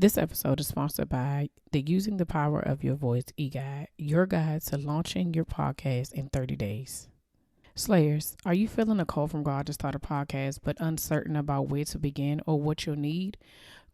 This episode is sponsored by the Using the Power of Your Voice e-guide, your guide to launching your podcast in 30 days. Slayers, are you feeling a call from God to start a podcast but uncertain about where to begin or what you'll need?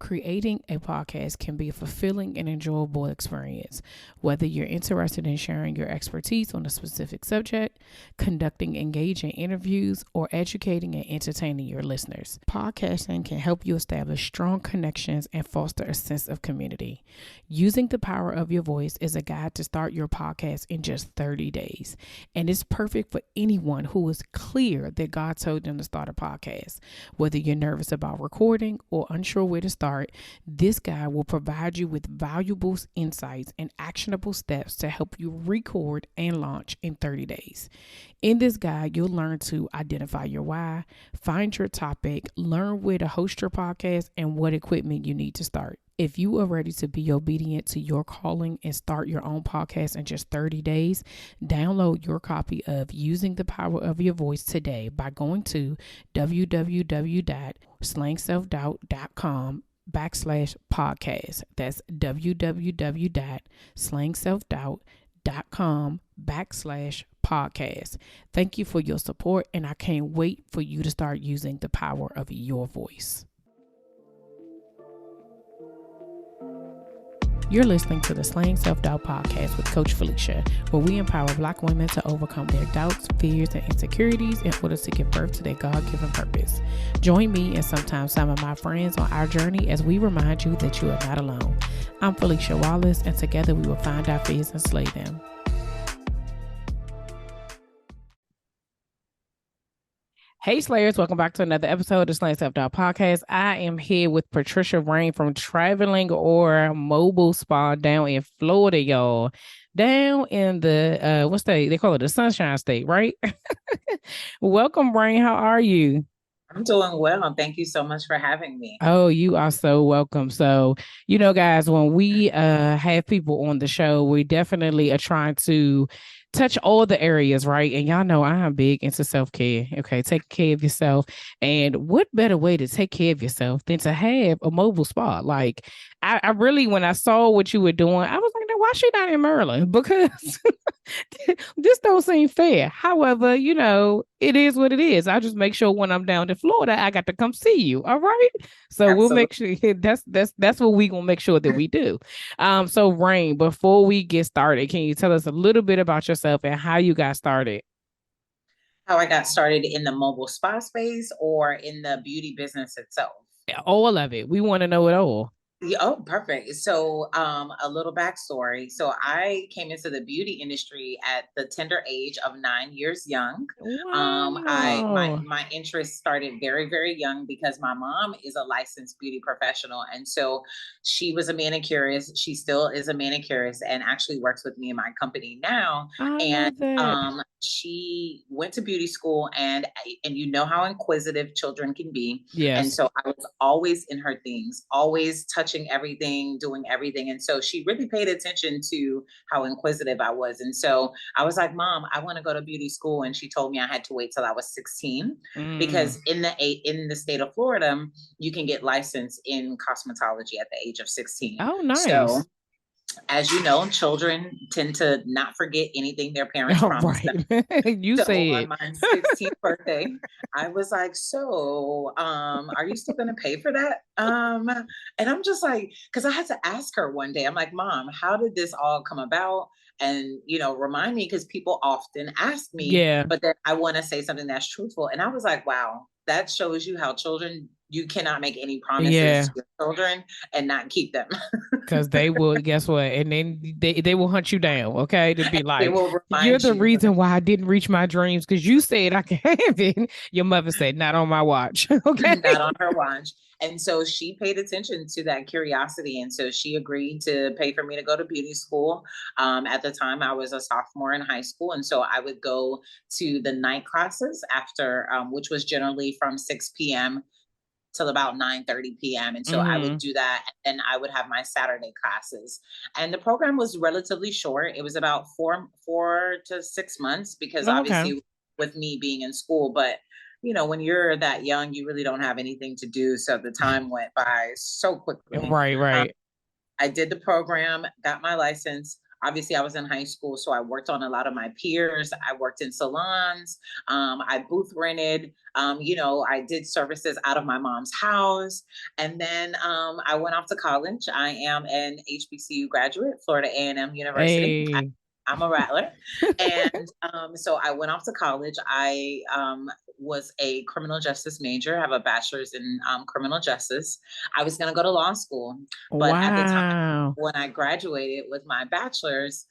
Creating a podcast can be a fulfilling and enjoyable experience. Whether you're interested in sharing your expertise on a specific subject, conducting engaging interviews, or educating and entertaining your listeners, podcasting can help you establish strong connections and foster a sense of community. Using the Power of Your Voice is a guide to start your podcast in just 30 days, and it's perfect for anyone who is clear that God told them to start a podcast. Whether you're nervous about recording or unsure where to start, this guide will provide you with valuable insights and actionable steps to help you record and launch in 30 days. In this guide, you'll learn to identify your why, find your topic, learn where to host your podcast, and what equipment you need to start. If you are ready to be obedient to your calling and start your own podcast in just 30 days, download your copy of Using the Power of Your Voice today by going to www.slangselfdoubt.com/podcast. That's www.slangselfdoubt.com/podcast. Thank you for your support, and I can't wait for you to start using the power of your voice. You're listening to the Slaying Self-Doubt podcast with Coach Felicia, where we empower Black women to overcome their doubts, fears, and insecurities in order to give birth to their God-given purpose. Join me and sometimes some of my friends on our journey as we remind you that you are not alone. I'm Felicia Wallace, and together we will find our fears and slay them. Hey Slayers, welcome back to another episode of the Slaying Self-Doubt podcast. I am here with Patricia Rain from Traveling or Mobile Spa down in Florida, y'all. Down in the, what state? They call it the Sunshine State, right? Welcome, Rain. How are you? I'm doing well. Thank you so much for having me. Oh, you are so welcome. So, guys, when we have people on the show, we definitely are trying to touch all the areas, right? And y'all know I am big into self-care. Okay, take care of yourself. And what better way to take care of yourself than to have a mobile spa? Like, I really, when I saw what you were doing, I was like, why she not in Maryland? Because this don't seem fair. However, it is what it is. I just make sure when I'm down in Florida, I got to come see you. All right. So we'll make sure that's what we gonna make sure that we do. So Rain, before we get started, can you tell us a little bit about yourself and how you got started? How I got started in the mobile spa space or in the beauty business itself? All of it. We want to know it all. Oh, perfect. So, a little backstory. So, I came into the beauty industry at the tender age of 9 years young. I Wow. my interest started very, very young because my mom is a licensed beauty professional, and so she was a manicurist. She still is a manicurist, and actually works with me in my company now. I And love that. she went to beauty school, and you know how inquisitive children can be. And Yes. so I was always in her things, always touching everything, doing everything. And so she really paid attention to how inquisitive I was. And so I was like, Mom, I want to go to beauty school. And she told me I had to wait till I was 16 Mm. because in the state of Florida, you can get licensed in cosmetology at the age of 16. Oh, So nice. as you know, children tend to not forget anything their parents All promised them. right. You So say on it. my 16th birthday, I was like, so are you still gonna pay for that? And I'm just like, because I had to ask her one day, I'm like, Mom, how did this all come about? And remind me because people often ask me, Yeah. but then I want to say something that's truthful. And I was like, wow, that shows you how you cannot make any promises Yeah. to your children and not keep them. Because they will, guess what? And then they will hunt you down, okay? To be They like, will you're remind the you. reason why I didn't reach my dreams because you said I can have it. Your mother said, not on my watch, okay? Not on her watch. And so she paid attention to that curiosity. And so she agreed to pay for me to go to beauty school. At the time, I was a sophomore in high school. And so I would go to the night classes after, which was generally from 6 p.m. till about 9:30 p.m. And so I would Mm-hmm. do that. And I would have my Saturday classes. And the program was relatively short. It was about 4 to 6 months because Okay. obviously with me being in school, but when you're that young, you really don't have anything to do. So the time went by so quickly. Right, Um, right. I did the program, got my license. Obviously, I was in high school, so I worked on a lot of my peers. I worked in salons. I booth rented. I did services out of my mom's house. And then I went off to college. I am an HBCU graduate, Florida A&M University. Hey. I'm a rattler. And so I went off to college. I was a criminal justice major, I have a bachelor's in criminal justice. I was going to go to law school, but at the time Wow. when I graduated with my bachelor's,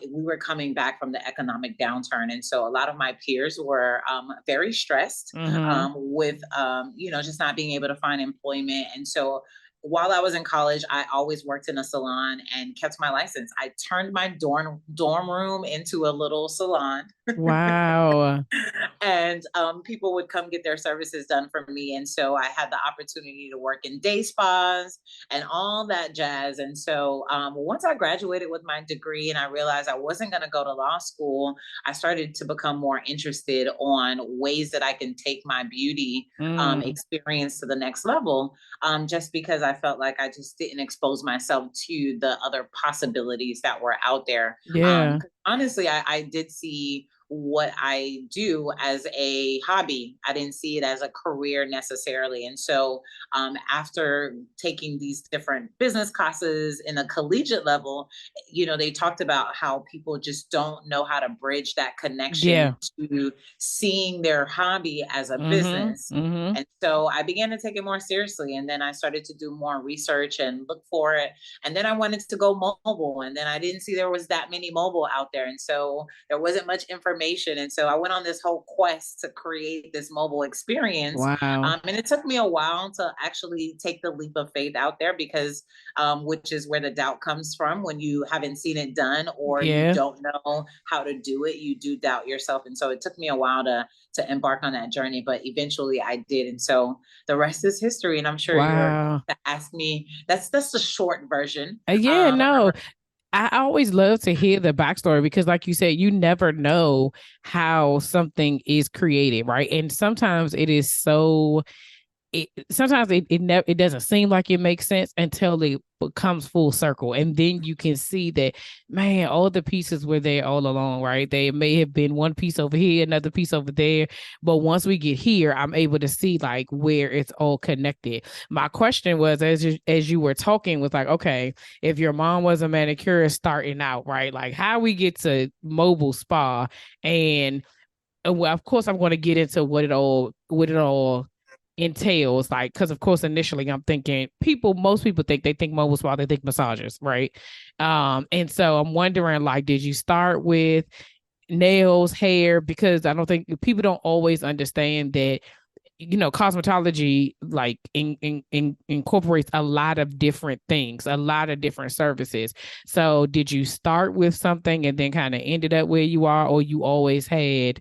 we were coming back from the economic downturn. And so a lot of my peers were very stressed Mm-hmm. with, just not being able to find employment. And so while I was in college, I always worked in a salon and kept my license. I turned my dorm room into a little salon. Wow. And people would come get their services done for me. And so I had the opportunity to work in day spas and all that jazz. And so once I graduated with my degree and I realized I wasn't going to go to law school, I started to become more interested on ways that I can take my beauty Mm. experience to the next level, just because I felt like I just didn't expose myself to the other possibilities that were out there. Yeah. Honestly, I did see what I do as a hobby. I didn't see it as a career necessarily. And so, after taking these different business classes in a collegiate level, they talked about how people just don't know how to bridge that Yeah. connection to seeing their hobby as a Mm-hmm. business. Mm-hmm. And so I began to take it more seriously. And then I started to do more research and look for it. And then I wanted to go mobile. And then I didn't see there was that many mobile out there. And so there wasn't much information. And so I went on this whole quest to create this mobile experience. Wow. And it took me a while to actually take the leap of faith out there because, which is where the doubt comes from when you haven't seen it done or you Yeah. don't know how to do it, you do doubt yourself. And so it took me a while to embark on that journey, but eventually I did. And so the rest is history. And I'm sure you're Wow. to ask me. That's the short version. Yeah, no. I always love to hear the backstory because, like you said, you never know how something is created, right? And sometimes it is so sometimes it doesn't seem like it makes sense until it becomes full circle, and then you can see that, man, all the pieces were there all along, right? They may have been one piece over here, another piece over there, but once we get here, I'm able to see like where it's all connected. My question was, as you were talking, was like, okay, if your mom was a manicurist starting out, right, like how we get to mobile spa, and well, of course, I'm going to get into what it all entails, like, because of course initially I'm thinking most people think mobile spa, they think massages, right? And so I'm wondering, like, did you start with nails, hair? Because I don't think people don't always understand that, cosmetology like incorporates a lot of different things, a lot of different services. So did you start with something and then kind of ended up where you are, or you always had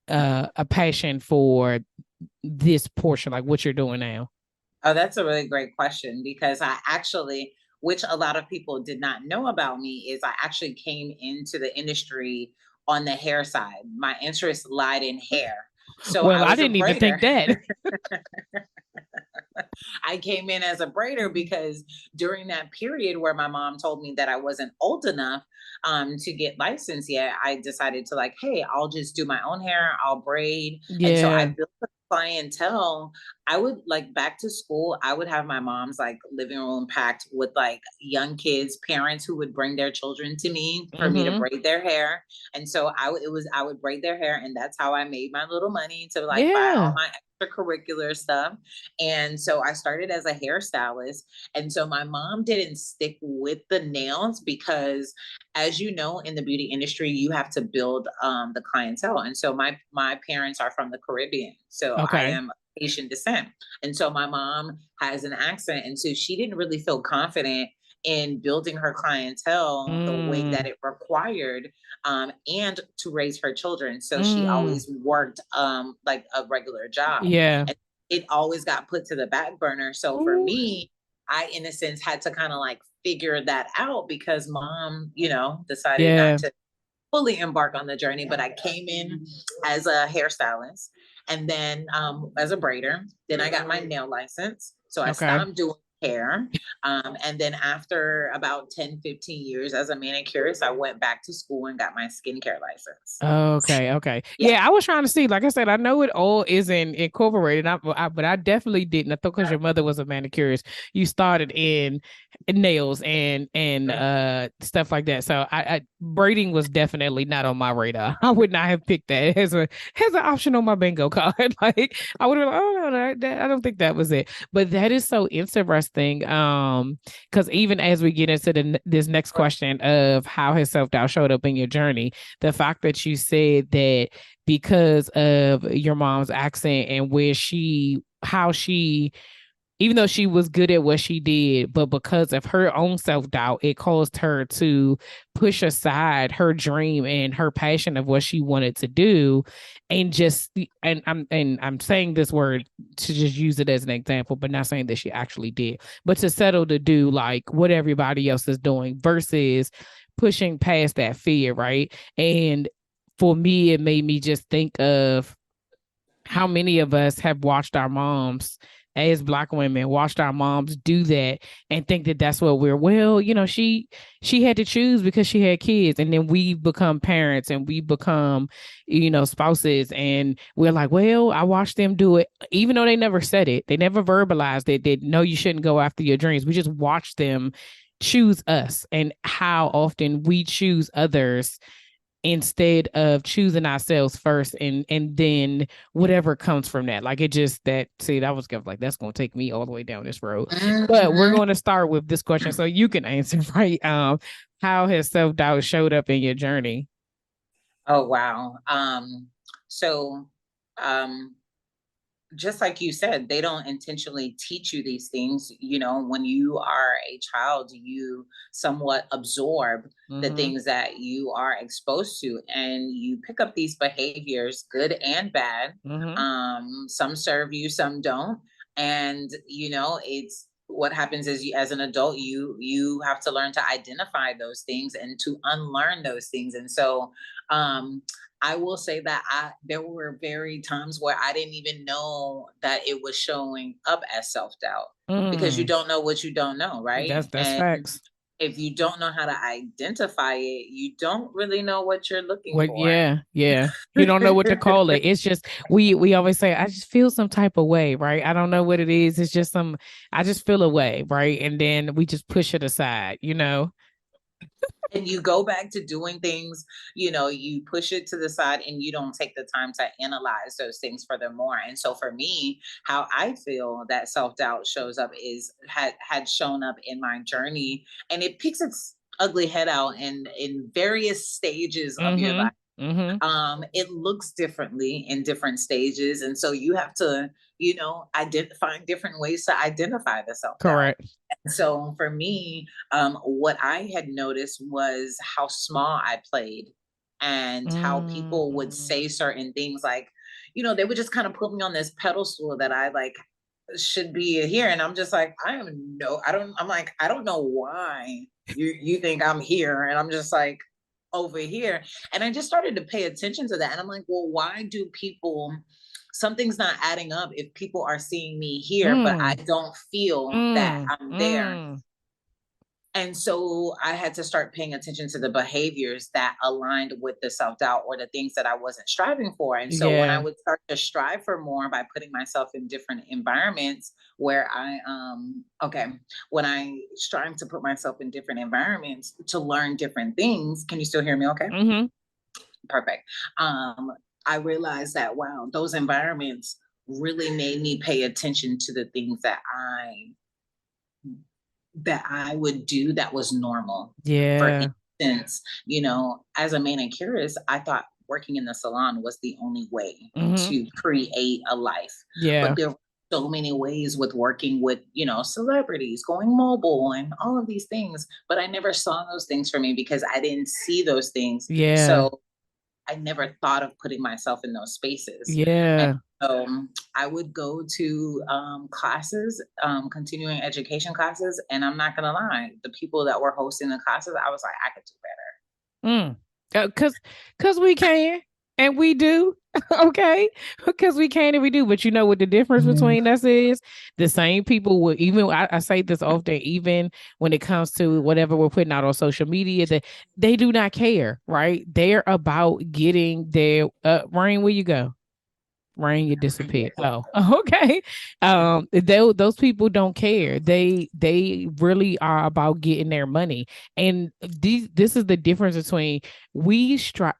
a passion for this portion, like what you're doing now? Oh, that's a really great question because I actually, which a lot of people did not know about me, is I actually came into the industry on the hair side. My interest lied in hair. So Well, I I was a didn't even braider. think that. I came in as a braider because during that period where my mom told me that I wasn't old enough to get licensed yet, I decided to like, hey, I'll just do my own hair, I'll braid. And so I Yeah. built a clientele. I would like back to school, I would have my mom's like living room packed with like young kids, parents who would bring their children to me for me to Mm-hmm. braid their hair. And so I would braid their hair, and that's how I made my little money to like buy all Yeah. my extracurricular stuff. And so I started as a hairstylist. And so my mom didn't stick with the nails because, as you know, in the beauty industry, you have to build the clientele. And so my parents are from the Caribbean. So I Okay. am Haitian descent. And so my mom has an accent. And so she didn't really feel confident in building her clientele the way that Mm. it required, and to raise her children. So she Mm. always worked like a regular job. Yeah. And it always got put to the back burner. So for Ooh. me, I, in a sense, had to kind of like figure that out because mom, decided not Yeah. to fully embark on the journey. But I came in as a hairstylist. And then as a braider, then I got my nail license. So I Okay. stopped doing hair. And then after about 10, 15 years as a manicurist, I went back to school and got my skincare license. Okay, okay. Yeah. Yeah, I was trying to see. Like I said, I know it all isn't incorporated, but I definitely didn't. I thought because your mother was a manicurist, you started in nails and stuff like that. So I braiding was definitely not on my radar. I would not have picked that as an option on my bingo card. Like I would have been like, oh no, I don't think that was it. But that is so interesting. Because even as we get into this next question of how has self doubt showed up in your journey, the fact that you said that because of your mom's accent and how she, even though she was good at what she did, but because of her own self doubt, it caused her to push aside her dream and her passion of what she wanted to do, and just and I'm saying this word to just use it as an example, but not saying that she actually did, but to settle to do like what everybody else is doing versus pushing past that fear, right? And for me, it made me just think of how many of us have watched our moms as Black women watched our moms do that and think that that's what we're, well, she had to choose because she had kids, and then we become parents and we become spouses, and we're like, well, I watched them do it, even though they never said it, they never verbalized it, they no, you shouldn't go after your dreams, we just watch them choose us, and how often we choose others instead of choosing ourselves first, and then whatever comes from that. Like it just that see, that was like that's gonna take me all the way down this road. But we're Mm-hmm. going to start with this question so you can answer, right? How has self-doubt showed up in your journey? Oh wow. So um just like you said, they don't intentionally teach you these things. When you are a child, you somewhat absorb the Mm-hmm. things that you are exposed to, and you pick up these behaviors, good and bad. Mm-hmm. Some serve you, some don't. And it's what happens is as an adult, you have to learn to identify those things and to unlearn those things. And so I will say that there were very times where I didn't even know that it was showing up as self-doubt, because you Mm. don't know what you don't know, right? That's And facts. if you don't know how to identify it, you don't really know what you're looking Well, for. yeah, yeah. You don't know what to call it. It's just we always say, I just feel some type of way, right? I don't know what it is. It's just I just feel a way, right? And then we just push it aside. And you go back to doing things, you push it to the side and you don't take the time to analyze those things furthermore. And so for me, how I feel that self-doubt shows up is had shown up in my journey, and it peeks its ugly head out in various stages of your life. Mm-hmm. Mm-hmm. It looks differently in different stages, and so you have to identify different ways to identify the self-doubt. Correct. So for me, what I had noticed was how small I played, and how people would Mm. say certain things, like, they would just kind of put me on this pedestal that I like should be here. And I'm just like, I'm like, I don't know why you think I'm here. And I'm just like over here. And I just started to pay attention to that. And I'm like, well, why do people something's not adding up if people are seeing me here, but I Mm. don't feel that Mm. I'm there. Mm. And so I had to start paying attention to the behaviors that aligned with the self doubt or the things that I wasn't striving for. And so when I Yeah. would start to strive for more by putting myself in different environments where when I strive to put myself in different environments to learn different things, can you still hear me okay? Mm-hmm. Perfect. Um, I realized that, wow, those environments really made me pay attention to the things that I would do that was normal. For Yeah. instance, as a manicurist, I thought working in the salon was the only way Mm-hmm. to create a life. But Yeah. there were so many ways with working with, celebrities, going mobile and all of these things. But I never saw those things for me because I didn't see those things. Yeah. So I never thought of putting myself in those spaces. And Yeah. so I would go to classes, continuing education classes, and I'm not gonna lie, the people that were hosting the classes, I was like, I could do better. Mm. Cause we can and we do. Okay, because we can and we do, but you know what the difference Mhm. between us is? The same people will, even I say this often, even when it comes to whatever we're putting out on social media, that they do not care, right? They're about getting their Rain, where you go? Rain, you disappeared. Yes. Oh, okay. Those people don't care. They really are about getting their money. And this is the difference between we strive.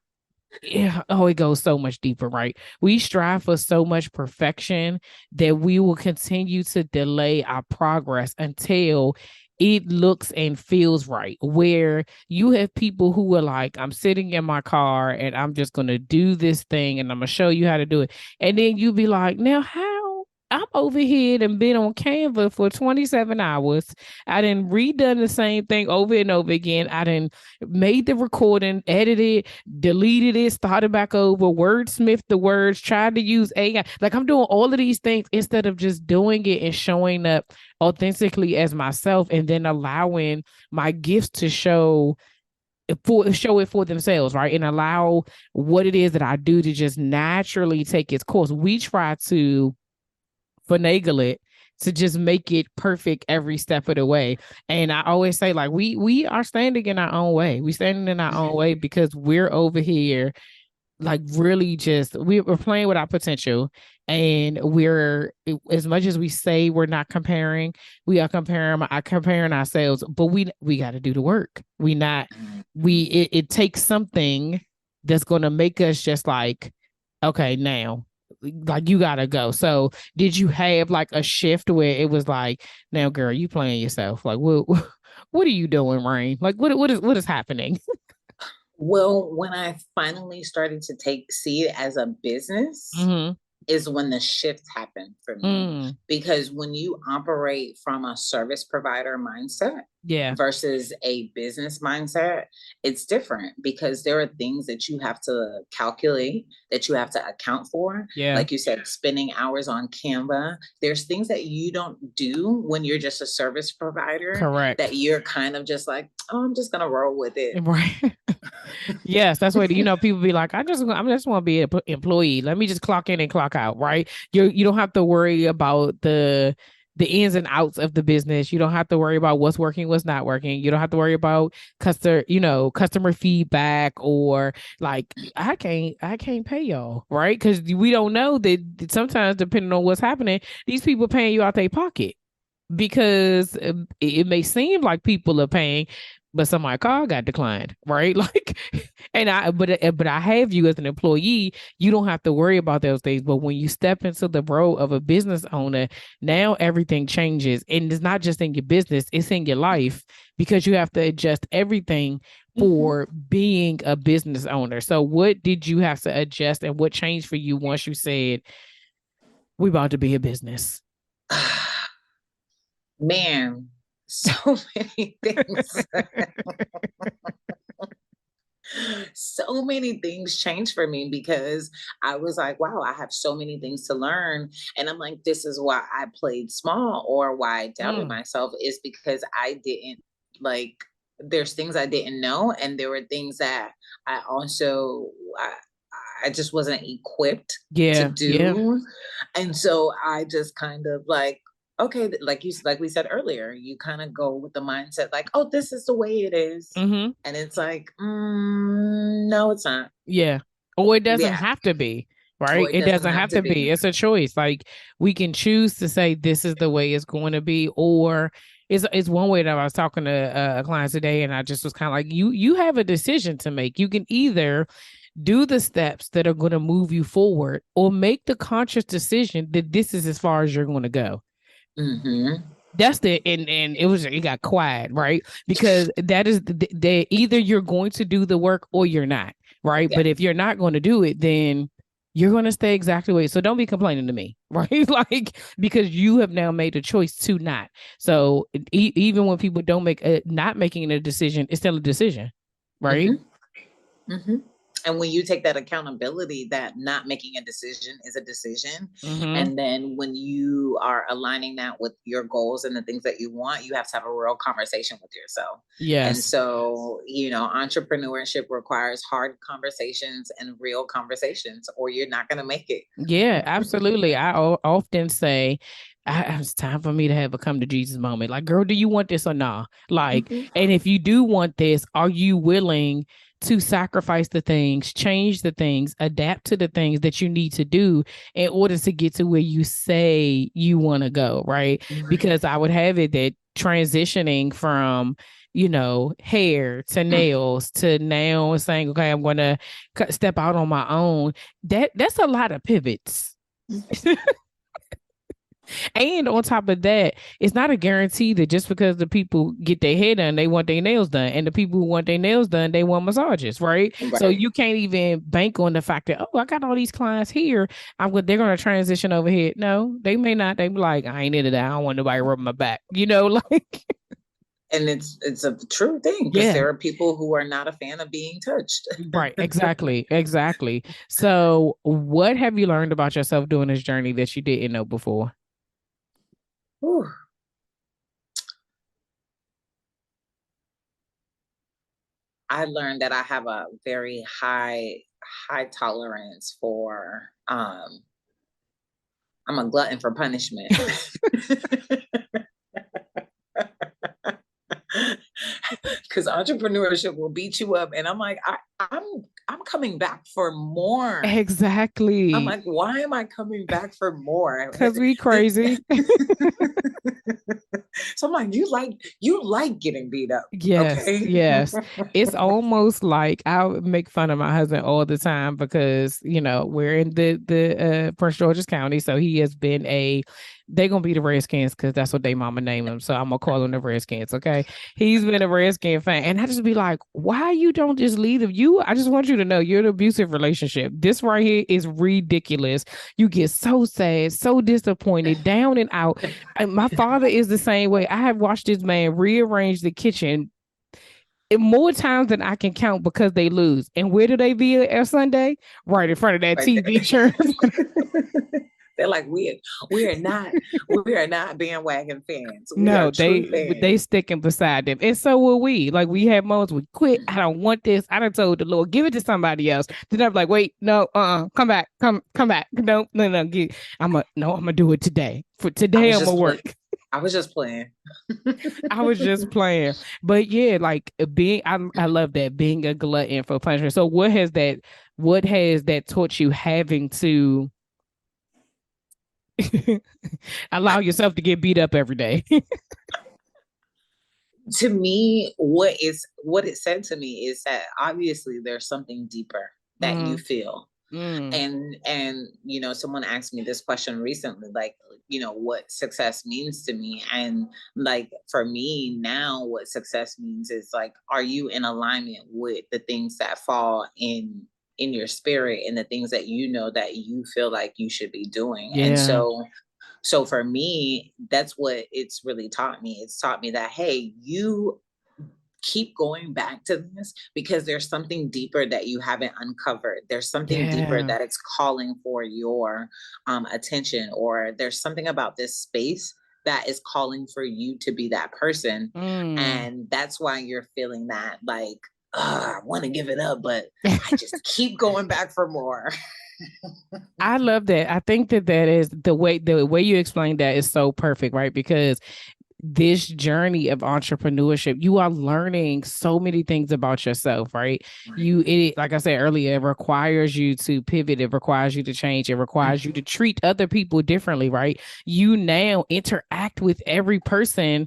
Yeah, oh, it goes so much deeper, right? We strive for so much perfection that we will continue to delay our progress until it looks and feels right. Where you have people who are like, I'm sitting in my car and I'm just going to do this thing and I'm going to show you how to do it. And then you be like, now, how? I'm over here and been on Canva for 27 hours. I done redone the same thing over and over again. I done made the recording, edited, deleted it, started back over, wordsmith the words, tried to use AI. Like I'm doing all of these things instead of just doing it and showing up authentically as myself and then allowing my gifts to show it for themselves, right? And allow what it is that I do to just naturally take its course. We try to finagle it to just make it perfect every step of the way. And I always say, like, we are standing in our own way. We standing in our own way because we're over here like really just we're playing with our potential, and we're, as much as we say we're not comparing, we are comparing ourselves, but we got to do the work. We not we it takes something that's going to make us just like, okay, now like you gotta go. So did you have like a shift where it was like, now girl, you playing yourself, like what are you doing, Rain? Like what is happening? Well, when I finally started to see it as a business, Mm-hmm. is when the shift happened for me. Mm. Because when you operate from a service provider mindset Yeah. versus a business mindset, it's different because there are things that you have to calculate, that you have to account for. Yeah. Like you said, spending hours on Canva. There's things that you don't do when you're just a service provider that Correct. you're kind of just like, oh, I'm just going to roll with it. Right. Yes, that's what people be like. I just want to be an employee. Let me just clock in and clock out. Right. You don't have to worry about the ins and outs of the business. You don't have to worry about what's working, what's not working. You don't have to worry about customer feedback, or like I can't pay y'all, right? Because we don't know that sometimes, depending on what's happening, these people paying you out their pocket, because it may seem like people are paying, but somebody call got declined, right? Like, and but I have you as an employee. You don't have to worry about those things. But when you step into the role of a business owner, now everything changes, and it's not just in your business; it's in your life, because you have to adjust everything Mhm. for being a business owner. So, what did you have to adjust, and what changed for you once you said, "We about to be a business"? Man, so many things. So many things changed for me because I was like, wow, I have so many things to learn. And I'm like, this is why I played small, or why I doubted Mm, myself, is because I didn't like, there's things I didn't know. And there were things that I also, I just wasn't equipped to yeah, yeah. do. And so I just kind of like, okay, like we said earlier, you kind of go with the mindset like, oh, this is the way it is. Mm-hmm. And it's like, no, it's not. Yeah. Or it doesn't Yeah. have to be, right? Or it It doesn't doesn't have have to to be. be. It's a choice. Like we can choose to say this is the way it's going to be, or it's one way. That I was talking to a client today, and I just was kind of like, you have a decision to make. You can either do the steps that are going to move you forward, or make the conscious decision that this is as far as you're going to go. Mm-hmm. That's the and it got quiet, right? Because that is the either you're going to do the work or you're not, right? But if Yes. you're not going to do it, then you're going to stay exactly the way. So don't be complaining to me, right? Like, because you have now made a choice to not. So even when people don't make not making a decision, it's still a decision, right? Mm-hmm. Mm-hmm. And when you take that accountability that not making a decision is a decision, Mm-hmm. and then when you are aligning that with your goals and the things that you want, you have to have a real conversation with yourself. And Yes. so, entrepreneurship requires hard conversations and real conversations, or you're not going to make it. Yeah, absolutely. Often say, it's time for me to have a come to Jesus moment. Like, girl, do you want this or not? Like, Mhm. and if you do want this, are you willing to sacrifice the things, change the things, adapt to the things that you need to do in order to get to where you say you want to go, right? Right. Because I would have it that transitioning from hair to nails to now saying, okay, I'm going to step out on my own, that's a lot of pivots. And on top of that, it's not a guarantee that just because the people get their hair done, they want their nails done. And the people who want their nails done, they want massages, right? So Right. you can't even bank on the fact that, oh, I got all these clients here. They're gonna transition over here. No, they may not. They be like, I ain't into that. I don't want nobody rubbing my back. Like And it's a true thing because yeah. there are people who are not a fan of being touched. Right, exactly, exactly. So, what have you learned about yourself doing this journey that you didn't know before? Whew. I learned that I have a very high tolerance for I'm a glutton for punishment. Because entrepreneurship will beat you up, and I'm like, I'm coming back for more. I'm Exactly, like, why am I coming back for more? because we crazy. So I'm like, you like getting beat up, Yes, okay? yes. It's almost like I would make fun of my husband all the time because, we're in the Prince George's County. So he has been they're gonna be the Redskins because that's what they mama named him. So I'm gonna call him the Redskins, okay? He's been a Redskin fan. And I just be like, why you don't just leave I just want you to know you're in an abusive relationship. This right here is ridiculous. You get so sad, so disappointed, down and out. And my father is the same way. I have watched this man rearrange the kitchen more times than I can count because they lose. And where do they be at Sunday? Right in front of that Right TV church. there. They're like, we are not bandwagon fans. We are No, true they fans. sticking beside them. And so will we. Like we have moments we quit. I don't want this. I done told the Lord, give it to somebody else. Then I'm like, wait, no, come back. Come back. No, no, no. I'm gonna do it today. For I today was I'm gonna just playing. work. I was just playing. I was just playing. But yeah, like I love that being a glutton for punishment. So what has that taught you having to allow I, yourself to get beat up every day? to me, what it said to me is that obviously there's something deeper that you Mm, feel. mm, And someone asked me this question recently, like, what success means to me. And like for me now, what success means is like, are you in alignment with the things that fall in your spirit and the things that that you feel like you should be doing. And yeah. so for me, that's what it's really taught me. It's taught me that, hey, you keep going back to this because there's something deeper that you haven't uncovered. There's something deeper Yeah. that it's calling for your attention, or there's something about this space that is calling for you to be that person. Mm. And that's why you're feeling that, like, I want to give it up, but I just keep going back for more. I love that. I think that is the way you explained that is so perfect, right? Because this journey of entrepreneurship, you are learning so many things about yourself, right? Right. Like I said earlier, it requires you to pivot, it requires you to change, it requires you to treat other people differently, right? You now interact with every person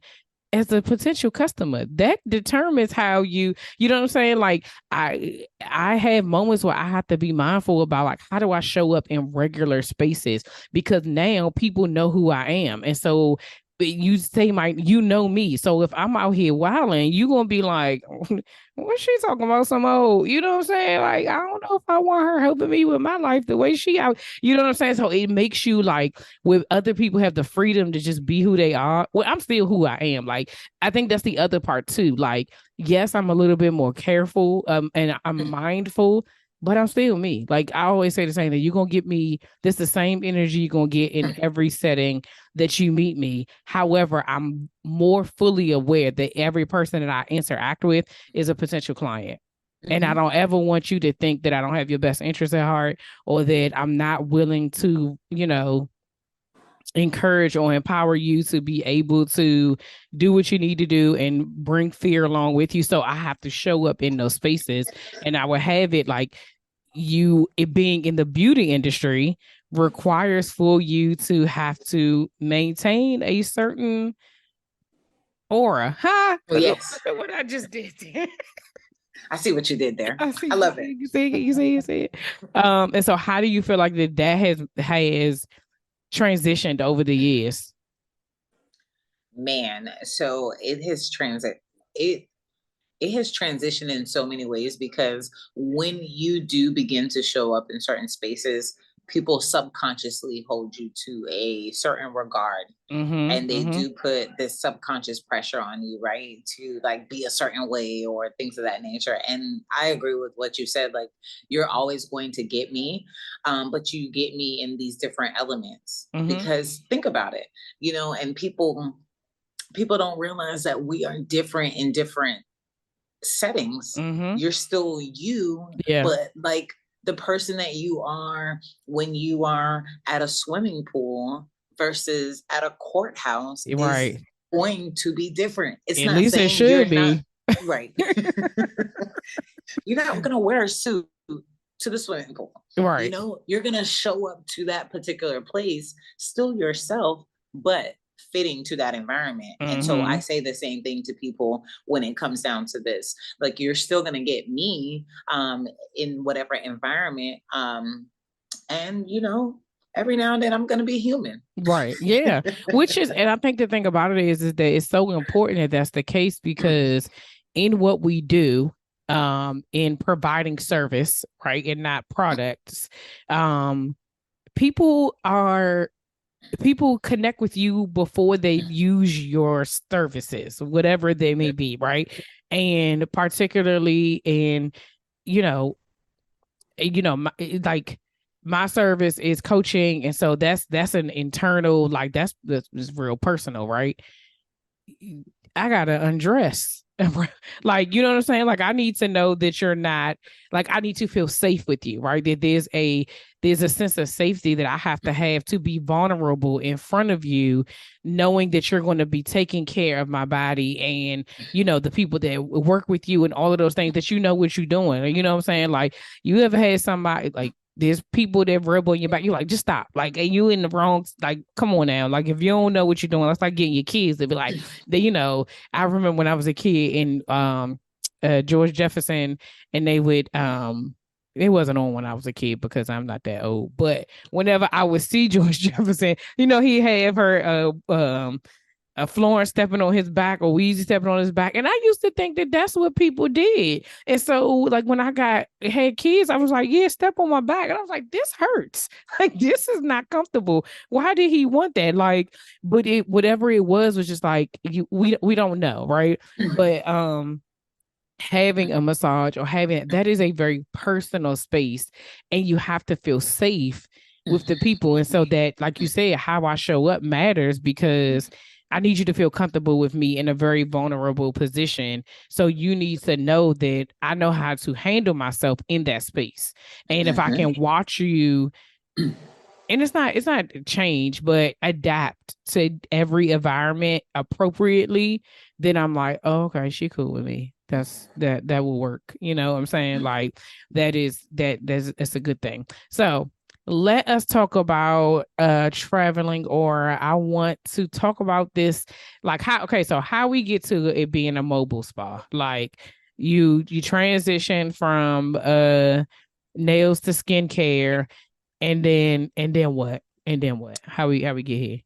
as a potential customer. That determines how you know what I'm saying? Like I have moments where I have to be mindful about like how do I show up in regular spaces because now people know who I am. And so you say you know me. So if I'm out here wilding, you gonna be like, what's she talking about? Some old, you know what I'm saying? Like, I don't know if I want her helping me with my life the way she out, you know what I'm saying? So it makes you like with other people have the freedom to just be who they are. Well, I'm still who I am. Like, I think that's the other part too. Like, yes, I'm a little bit more careful and I'm mindful, but I'm still me. Like I always say the same thing. You're gonna get me this the same energy you're gonna get in every setting that you meet me. However, I'm more fully aware that every person that I interact with is a potential client. And I Mm-hmm. don't ever want you to think that I don't have your best interest at heart or that I'm not willing to, encourage or empower you to be able to do what you need to do and bring fear along with you. So I have to show up in those spaces, and I will have it like it being in the beauty industry requires for you to have to maintain a certain aura. Ha! Well, Look yes, at what I just did. I see what you did there. I see I love it. you see it. And so how do you feel like that has transitioned over the years? Man, so it it has transitioned in so many ways because when you do begin to show up in certain spaces, people subconsciously hold you to a certain regard, Mm-hmm. and they Mm-hmm. do put this subconscious pressure on you, right, to like be a certain way or things of that nature. And I agree with what you said, like you're always going to get me, but you get me in these different elements Mm-hmm. because think about it, and people don't realize that we are different in different settings. Mm-hmm. You're still you, Yeah. but like the person that you are when you are at a swimming pool versus at a courthouse is Right. going to be different. It's At not least it saying you're should not be. right. You're not going to wear a suit to the swimming pool. Right. You're going to show up to that particular place, still yourself, but fitting to that environment. And so I Mm-hmm. say the same thing to people when it comes down to this. Like you're still going to get me in whatever environment. And, every now and then I'm going to be human. Right. Yeah. Which is, and I think the thing about it is that it's so important that that's the case because in what we do, in providing service, right, and not products, um, people are people connect with you before they use your services, whatever they may be, right? And particularly in, you know, like my service is coaching, and so that's an internal, like that's real personal, right? I gotta undress. Like, you know what I'm saying? Like, I need to know that you're not, like, I need to feel safe with you, right? That there's a sense of safety that I have to be vulnerable in front of you, knowing that you're going to be taking care of my body and, the people that work with you and all of those things, that you know what you're doing. You know what I'm saying? Like, you ever had somebody like, there's people that rub on your back. You're like, just stop. Like, and you in the wrong, like, come on now. Like, if you don't know what you're doing, that's like getting your kids to be like, I remember when I was a kid in George Jefferson, and they would it wasn't on when I was a kid because I'm not that old, but whenever I would see George Jefferson, he had her a Florence stepping on his back or Weezy stepping on his back. And I used to think that that's what people did. And so, like, when I had kids, I was like, yeah, step on my back. And I was like, this hurts. Like, this is not comfortable. Why did he want that? Like, but whatever it was just like, we don't know. Right. But, having a massage or having that is a very personal space, and you have to feel safe with the people. And so that, like you said, how I show up matters because I need you to feel comfortable with me in a very vulnerable position. So you need to know that I know how to handle myself in that space. And if I can watch you, and it's not change, but adapt to every environment appropriately, then I'm like, oh, okay, she cool with me. That will work. You know what I'm saying? Like, that's a good thing. So let us talk about traveling, or I want to talk about this, like, how we get to it being a mobile spa. Like, you transition from nails to skincare, and then what? And then what? How we get here?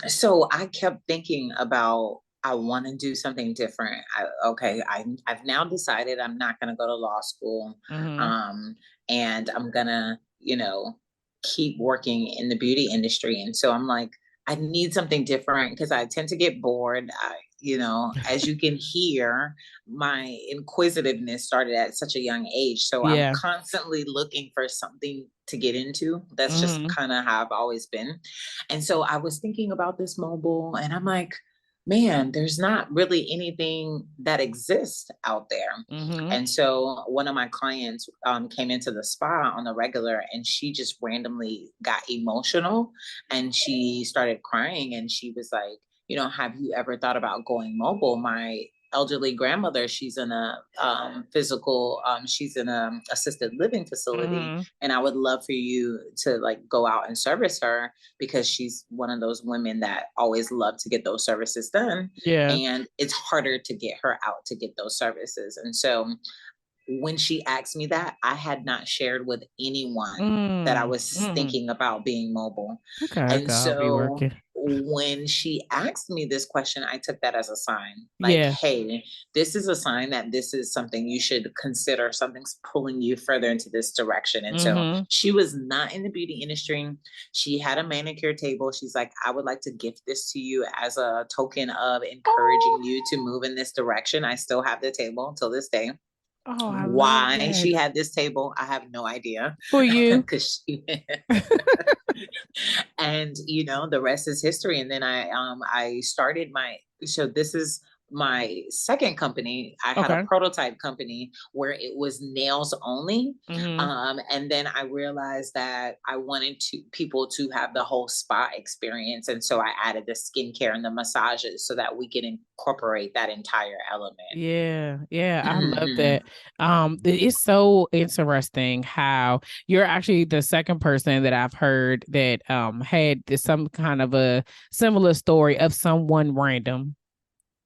So I kept thinking about I want to do something different. I've now decided I'm not going to go to law school, Mm-hmm. um, and I'm gonna keep working in the beauty industry. And so I'm like, I need something different because I tend to get bored. as you can hear, my inquisitiveness started at such a young age. So I'm Yeah. constantly looking for something to get into. That's just Mm-hmm. kind of how I've always been. And so I was thinking about this mobile, and I'm like, man, there's not really anything that exists out there. Mm-hmm. And so one of my clients came into the spa on the regular, and she just randomly got emotional and she started crying. And she was like, have you ever thought about going mobile? My elderly grandmother, she's in a she's in a assisted living facility, Mm-hmm. and I would love for you to like go out and service her, because she's one of those women that always love to get those services done, Yeah. and it's harder to get her out to get those services. And so when she asked me that, I had not shared with anyone that I was Mm-hmm. thinking about being mobile. Okay, And God be so working. when she asked me this question, I took that as a sign, like, Yeah. hey, this is a sign that this is something you should consider. Something's pulling you further into this direction. And so Mm-hmm. she was not in the beauty industry. She had a manicure table. She's like, I would like to gift this to you as a token of Oh, encouraging you to move in this direction. I still have the table till this day. oh, I love Why that. she had this table, I have no idea. For you. Because she and the rest is history. And then I started my so this is my second company. I had a Okay. prototype company where it was nails only. Mm-hmm. And then I realized that I wanted people to have the whole spa experience, and so I added the skincare and the massages so that we can incorporate that entire element. Yeah, yeah, I love Mhm. that. It's so interesting how you're actually the second person that I've heard that had some kind of a similar story of someone random,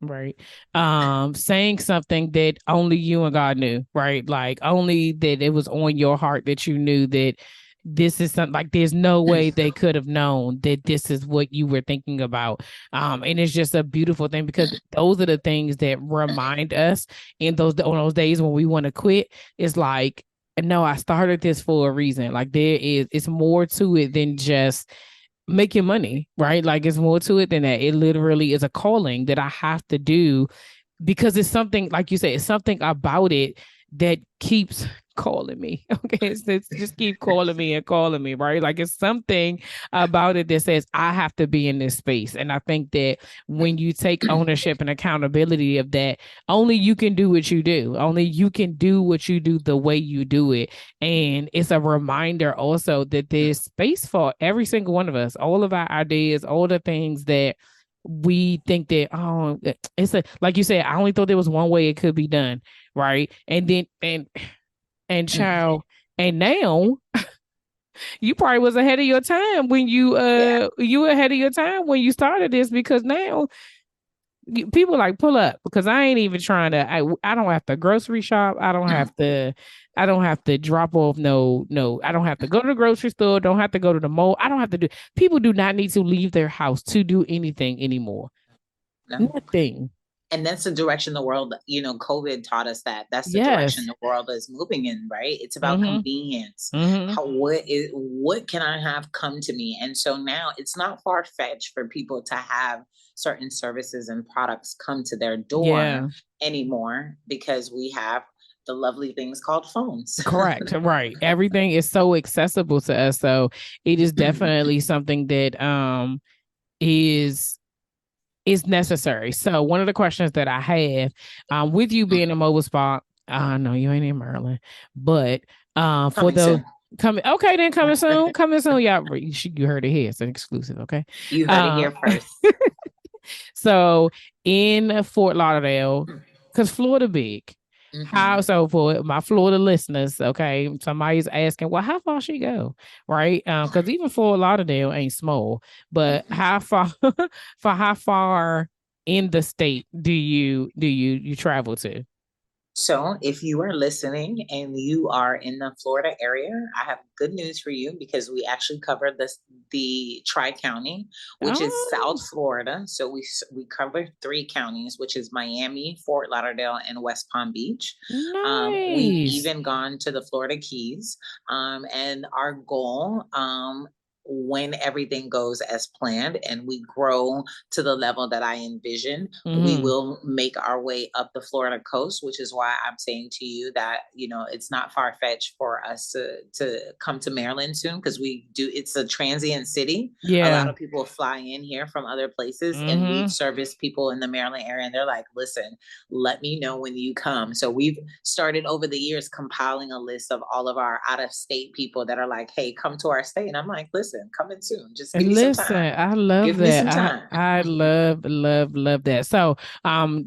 right? Saying something that only you and God knew, right? Like only that it was on your heart that you knew that this is something like there's no way they could have known that this is what you were thinking about. And it's just a beautiful thing because those are the things that remind us in those on those days when we want to quit. It's like, no, I started this for a reason. Like it's more to it than just making money, right? Like it's more to it than that. It literally is a calling that I have to do because it's something, like you say, it's something about it that keeps calling me. Okay. It's just keep calling me, right? Like it's something about it that says I have to be in this space. And I think that when you take ownership and accountability of that, only you can do what you do. Only you can do what you do the way you do it. And it's a reminder also that there's space for every single one of us, all of our ideas, all the things that we think that it's a like you said, I only thought there was one way it could be done, right? And then and child, and now you probably was ahead of your time when Yeah. you were ahead of your time when you started this because now people like pull up because I ain't even trying to. I don't have to grocery shop. I don't have to drop off. No. I don't have to go to the grocery store. Don't have to go to the mall. I don't have to do. People do not need to leave their house to do anything anymore. No. Nothing. And that's the direction the world, COVID taught us that that's the direction Yes. the world is moving in, right? It's about Mm-hmm. convenience. Mm-hmm. What can I have come to me? And so now it's not far fetched for people to have certain services and products come to their door Yeah. anymore, because we have the lovely things called phones. Correct. Right. Everything is so accessible to us. So it is definitely something that is is necessary. So one of the questions that I have, with you being a mobile spot, no, you ain't in Maryland, but for Coming those soon. coming, okay, then coming soon, y'all. You heard it here. It's an exclusive, okay. You heard it Um, here first. so in Fort Lauderdale, because Florida big. How Mhm. so for my Florida listeners? Okay, somebody's asking, well, how far she go, right? Because even Fort Lauderdale ain't small, but how far for how far in the state do you travel to? So, if you are listening and you are in the Florida area, I have good news for you, because we actually cover the Tri County, which is South Oh, Florida. So we cover three counties, which is Miami, Fort Lauderdale, and West Palm Beach. We've nice. even gone to the Florida Keys, and our goal. when everything goes as planned and we grow to the level that I envision, we Mm-hmm. will make our way up the Florida coast, which is why I'm saying to you that, it's not far fetched for us to come to Maryland soon, because it's a transient city. A Yeah. lot of people fly in here from other places, and we've Mm-hmm. serviced people in the Maryland area, and they're like, listen, let me know when you come. So we've started over the years compiling a list of all of our out of state people that are like, hey, come to our state. And I'm like, listen, coming soon. Just give me some Listen, time. I love Give me that. some time. I love, love, love that. So,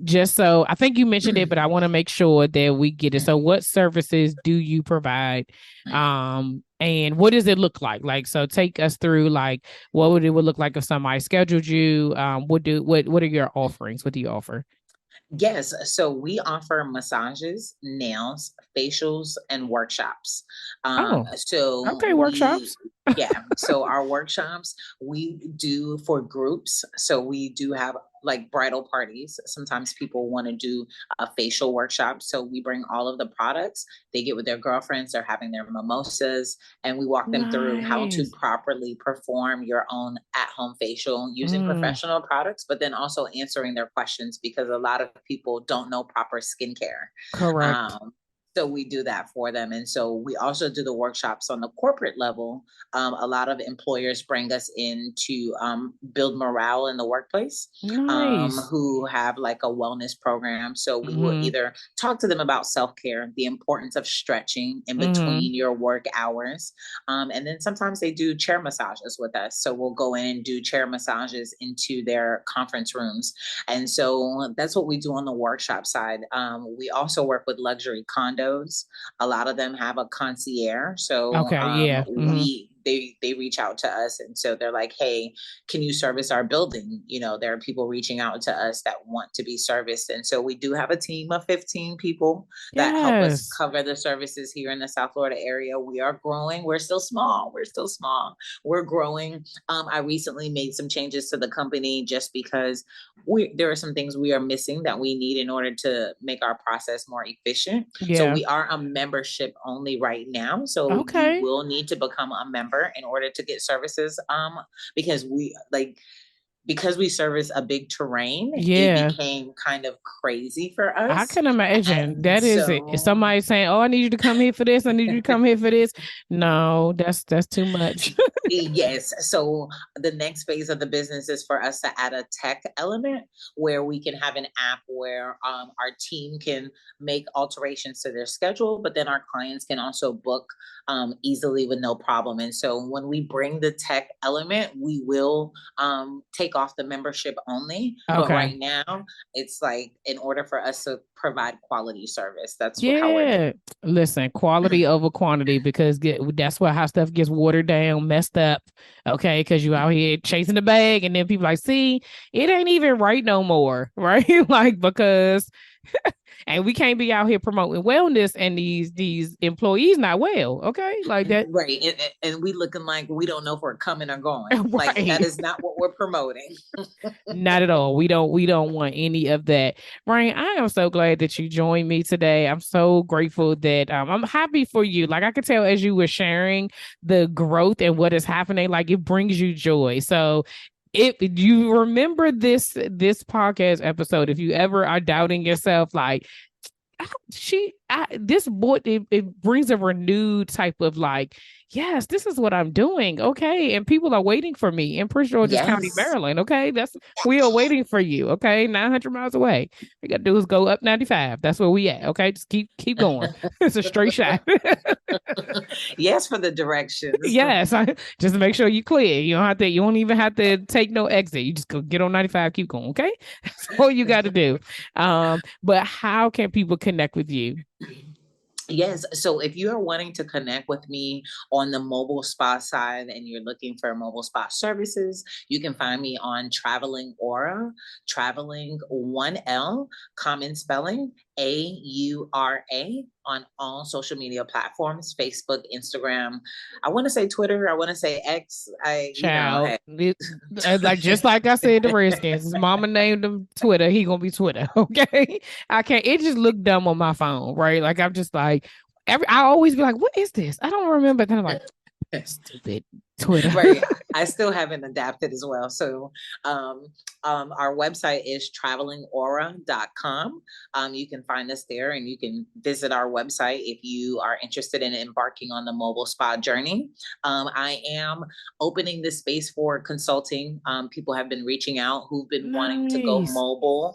just so I think you mentioned it, but I want to make sure that we get it. So, what services do you provide? And what does it look like? Like, so take us through like what would it would look like if somebody scheduled you? What are your offerings? What do you offer? Yes, so we offer massages, nails, facials, and workshops. Oh, So okay, workshops. so our workshops we do for groups. So we do have like bridal parties. Sometimes people want to do a facial workshop. So we bring all of the products. They get with their girlfriends, they're having their mimosas, and we walk them through how to Nice. properly perform your own at-home facial using Mm, professional products, but then also answering their questions, because a lot of people don't know proper skincare. correct. um, so we do that for them. And so we also do the workshops on the corporate level. A lot of employers bring us in to build morale in the workplace, Nice. who have like a wellness program. So we will Mm-hmm. either talk to them about self-care, the importance of stretching in Mm-hmm. between your work hours. And then sometimes they do chair massages with us. So we'll go in and do chair massages into their conference rooms. And so that's what we do on the workshop side. We also work with luxury condos. A lot of them have a concierge. So Okay, yeah. Mm-hmm. they reach out to us, and so they're like, hey, can you service our building? There are people reaching out to us that want to be serviced. And so we do have a team of 15 people that help us Yes. cover the services here in the South Florida area. We are growing. We're still small. We're growing. I recently made some changes to the company just because there are some things we are missing that we need in order to make our process more efficient. So Yeah. we are a membership only right now. So you Okay. will need to become a member in order to get services. Because because we service a big terrain, it Yeah. became kind of crazy for I us. can imagine And that is it. If so somebody saying, "Oh, I need you to come here for this. I need you to come here for this." No, that's too much. yes. So the next phase of the business is for us to add a tech element where we can have an app where our team can make alterations to their schedule, but then our clients can also book easily with no problem. And so when we bring the tech element, we will take off the membership only. But Okay. right now, it's like in order for us to provide quality service, that's how we're doing. Yeah. Listen, quality over quantity because that's why how stuff gets watered down, messed up. Okay, because you out here chasing the bag, and then people like, see, it ain't even right no more, right? Like because and we can't be out here promoting wellness and these employees not well. Okay, like that. Right. And we looking like we don't know if we're coming or going. Like that Right. is not what we're promoting. Not at all. We don't want any of that. Ryan, I am so glad that you joined me today. I'm so grateful that I'm happy for you. Like I could tell as you were sharing the growth and what is happening, like it brings you joy. So if you remember this podcast episode, if you ever are doubting yourself, like this boy it brings a renewed type of like, yes, this is what I'm doing, okay, and people are waiting for me in Prince George's County, Yes. Maryland. Okay, we are waiting for you. Okay, 900 miles away. We got to do is go up 95. That's where we at. Okay, just keep going. It's a straight shot. Yes, for the directions. Yes, just make sure you clear. You don't even have to take no exit. You just go get on 95, keep going. Okay, that's all you got to do. But how can people connect with you? Yes. So if you are wanting to connect with me on the mobile spa side and you're looking for mobile spa services, you can find me on Traveling Aura, Traveling 1L, common spelling, AURA, on all social media platforms, Facebook, Instagram. I want to say Twitter. I want to say X. Child, like just like I said, the Redskins. His mama named him Twitter. He gonna be Twitter. Okay, I can't. It just looked dumb on my phone, right? Like I'm just like I always be like, what is this? I don't remember. Kind of like stupid. Twitter. Right. I still haven't adapted as well. So our website is travelingaura.com. You can find us there and you can visit our website if you are interested in embarking on the mobile spa journey. I am opening this space for consulting. People have been reaching out who've been wanting to go Nice. mobile,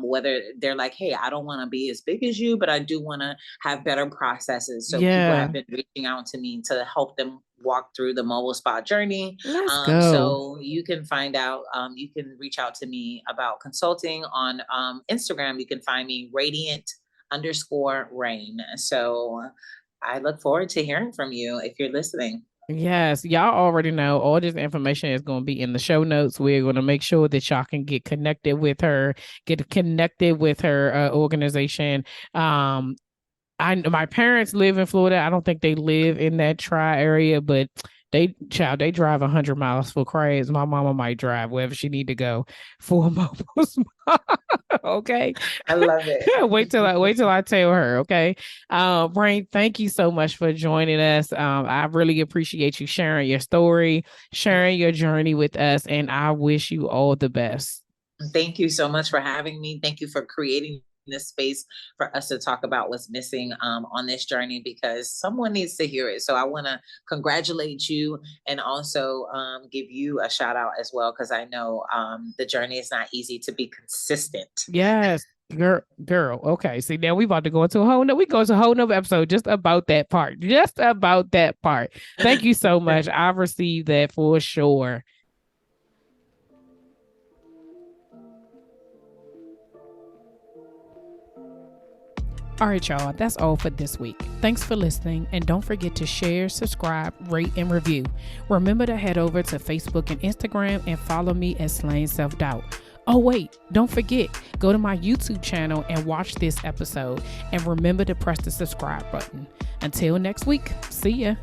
whether they're like, hey, I don't want to be as big as you, but I do want to have better processes. So people Yeah. have been reaching out to me to help them walk through the mobile spa journey. Let's go. So you can find out, you can reach out to me about consulting on Instagram. You can find me radiant_rain. So I look forward to hearing from you if you're listening. Yes, y'all already know all this information is going to be in the show notes. We're going to make sure that y'all can get connected with her, organization. My parents live in Florida. I don't think they live in that tri area, but they drive 100 miles for crabs. My mama might drive wherever she need to go for a mobile spa. Okay. I love it. wait till I tell her. Okay. Brain, thank you so much for joining us. I really appreciate you sharing your story, sharing your journey with us, and I wish you all the best. Thank you so much for having me. Thank you for creating this space for us to talk about what's missing on this journey, because someone needs to hear it. So I want to congratulate you and also give you a shout out as well, because I know the journey is not easy to be consistent. Yes. Girl. Okay. See, now we about to go into a whole nother episode just about that part. Thank you so much. I've received that for sure. All right, y'all, that's all for this week. Thanks for listening, and don't forget to share, subscribe, rate, and review. Remember to head over to Facebook and Instagram and follow me at Slaying Self Doubt. Oh, wait, don't forget, go to my YouTube channel and watch this episode, and remember to press the subscribe button. Until next week, see ya.